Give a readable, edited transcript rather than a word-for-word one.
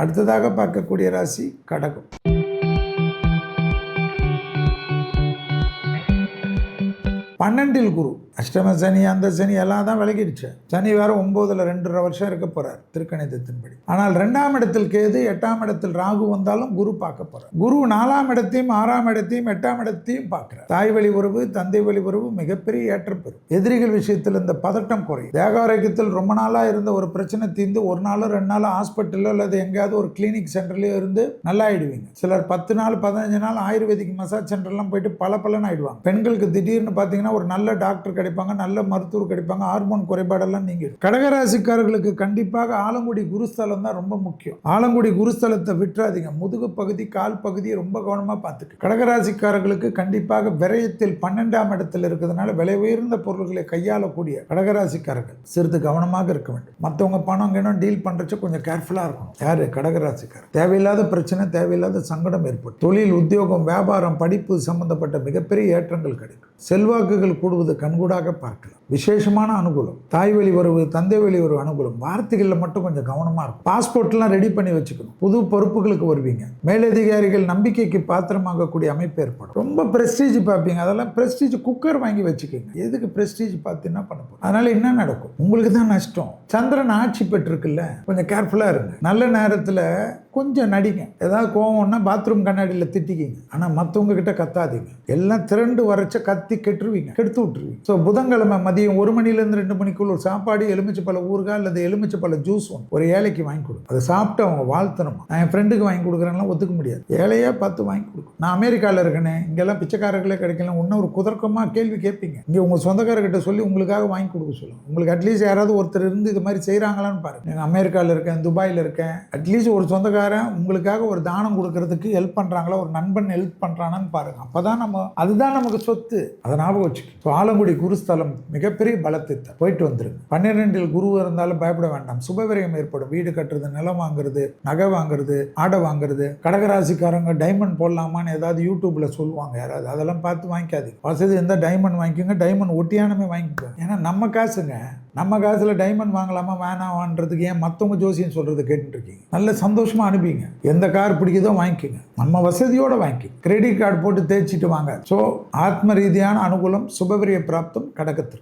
அடுத்ததாக பார்க்கக்கூடிய ராசி கடகம். பன்னெண்டில் குரு, அஷ்டம சனி அந்த சனி எல்லாம் தான் விலகிடுச்சு. சனி வேற 9ல் 2.5 வருஷம் இருக்க போறார் திருக்கணிதத்தின்படி. ஆனால் 2ஆம் இடத்தில் கேது, 8ஆம் இடத்தில் ராகு வந்தாலும் குரு பார்க்க போறார். குரு 4ஆம் இடத்தையும் 6ஆம் இடத்தையும் 8ஆம் இடத்தையும் பார்க்கிறார். தாய் வழி உறவு, தந்தை வழி உறவு மிகப்பெரிய ஏற்றப்பெறும். எதிரிகள் விஷயத்தில் இந்த பதட்டம் குறையும். தேக ஆரோக்கியத்தில் ரொம்ப நாளா இருந்த ஒரு பிரச்சனை தீர்ந்து 1 நாள் 2 நாள் ஹாஸ்பிட்டலோ அல்லது எங்கேயாவது ஒரு கிளினிக் சென்டர்லயோ இருந்து நல்லா ஆயிடுவீங்க. சிலர் 10 நாள் 15 நாள் ஆயுர்வேதிக் மசாஜ் சென்டர்லாம் போயிட்டு பல ஆயிடுவாங்க. பெண்களுக்கு திடீர்னு பார்த்தீங்கன்னா ஒரு நல்ல டாக்டர் கிடைப்பாங்க, நல்ல மருத்துவர் கிடைப்பாங்க, ஹார்மோன் குறைபாடெல்லாம் நீங்கிடும். கடகராசிக்காரர்களுக்கு கண்டிப்பாக ஆலங்குடி குருஸ்தலம் தான் ரொம்ப முக்கியம். ஆலங்குடி குருஸ்தலத்தை விட்டுறாதீங்க. முதுகு பகுதி, கால் பகுதியை ரொம்ப கவனமா பார்த்துட்டு. கடகராசிக்காரர்களுக்கு கண்டிப்பாக விரயத்தில் 12ஆம் இடத்தில் இருக்கிறதுனால விலை உயர்ந்த பொருள்களை கையாளக்கூடிய கடகராசிக்காரர்கள் சிறிது கவனமாக இருக்க வேண்டும். மற்றவங்க பணம் கிணம் டீல் பண்றச்சு கொஞ்சம் கேர்ஃபுல்லா இருக்கணும். யாரு? கடகராசிக்காரர். தேவையில்லாத பிரச்சனை, தேவையில்லாத சங்கடம் ஏற்படும். தொழில், உத்தியோகம், வியாபாரம், படிப்பு சம்பந்தப்பட்ட மிகப்பெரிய ஏற்றங்கள் கிடைக்கும். செல்வாக்குகள் கூடுவது கண்கூடாக பார்க்கலாம். விசேஷமான அனுகூலம். தாய் வழி உறவு, தந்தை வழி உறவு அனுகூலம். வார்த்தைகளில் மட்டும் கொஞ்சம் கவனமா இருக்கும். பாஸ்போர்ட்லாம் ரெடி பண்ணி வச்சுக்கணும். புது பொறுப்புகளுக்கு வருவீங்க. மேலதிகாரிகள் நம்பிக்கைக்கு பாத்திரமாகக்கூடிய அமைப்பு ஏற்படும். ரொம்ப பிரஸ்டீஜ் பார்ப்பீங்க. அதெல்லாம் பிரஸ்டீஜ் குக்கர் வாங்கி வச்சுக்கோங்க. எதுக்கு பிரஸ்டீஜ் பார்த்து என்ன பண்ண போறோம்? அதனால என்ன நடக்கும்? உங்களுக்கு தான் நஷ்டம். சந்திரன் ஆட்சி பெற்றிருக்குல்ல, கொஞ்சம் கேர்ஃபுல்லா இருங்க. நல்ல நேரத்தில் கொஞ்சம் நடிங்க. ஏதாவது கோவம்னா பாத்ரூம் கண்ணாடியில் திட்டிக்கிங்க. ஆனால் மற்றவங்க கிட்ட கத்தாதீங்க. எல்லாம் திரண்டு வரைச்ச கத்தி கெட்டுருவீங்க, கெடுத்து விட்டுருவீங்க. ஸோ புதன்கிழமை மதியம் 1 மணிலேருந்து 2 மணிக்குள்ள ஒரு சாப்பாடு, எலுமிச்சப்பழ ஊறுகாய் அல்லது எலுமிச்சப்பழ ஜூஸ் ஒரு ஏழைக்கு வாங்கி கொடுக்கும். அதை சாப்பிட்டு அவங்க வாழ்த்தணுமா. நான் என் ஃப்ரெண்டுக்கு வாங்கி கொடுக்குறேன்னா ஒத்துக்க முடியாது. ஏழையா பார்த்து வாங்கி கொடுக்கும். நான் அமெரிக்காவில் இருக்கேனே, இங்கெல்லாம் பிச்சைக்காரர்களே கிடைக்கல. இன்னும் ஒரு குதர்க்கமாக கேள்வி கேட்பீங்க. இங்கே உங்கள் சொந்தக்காரர்கிட்ட சொல்லி உங்களுக்காக வாங்கி கொடுக்க சொல்லுங்க. உங்களுக்கு அட்லீஸ்ட் யாராவது ஒருத்தர் இருந்து இது மாதிரி செய்கிறாங்களான்னு பாருங்க. நீங்கள் அமெரிக்காவில் இருக்கேன், துபாயில் இருக்கேன், அட்லீஸ்ட் ஒரு சொந்தக்காரன் உங்களுக்காக ஒரு தானம் கொடுக்கறதுக்கு ஹெல்ப் பண்ணுறாங்களா, ஒரு நண்பன் ஹெல்ப் பண்ணுறானான்னு பாருங்க. அப்போதான் அதுதான் நமக்கு சொத்து. அதை ஞாபகம் வச்சுக்கணும். ஆலங்குடி குருஸ்தலம் மிகப்பெரிய பலத்தை போயிட்டு வந்துருங்க. 12இல் குரு இருந்தாலும் பயப்பட வேண்டாம். சுபவிரயம் ஏற்படும். வீடு கட்டுறது, நிலம் வாங்குறது, நகை வாங்குறது, ஆடை வாங்குறது. கடகராசிக்காரங்க டைமண்ட் போடலாமான்னு ஏதாவது யூடியூப்ல சொல்லுவாங்க யாராவது. அதெல்லாம் பார்த்து வாங்கிக்காதீங்க. வசதி இருந்தால் டைமண்ட் வாங்கிக்கோங்க. டைமண்ட் ஒட்டியானமே வாங்கிக்கோங்க. ஏன்னா நம்ம காசுங்க. நம்ம காசுல டைமண்ட் வாங்கலாமா வேணாமான்றதுக்கு ஏன் மற்றவங்க ஜோசியம் சொல்றது கேட்டுட்டு இருக்கீங்க? நல்ல சந்தோஷமா அனுப்பிங்க. எந்த கார் பிடிக்குதோ வாங்கிக்கோங்க. நம்ம வசதியோட வாங்கிக்கோங்க. கிரெடிட் கார்டு போட்டு தேய்ச்சிட்டு வாங்க. ஸோ ஆத்ம ரீதியான அனுகூலம், சுபவிரிய பிராப்தம் கடகத்திற்கு.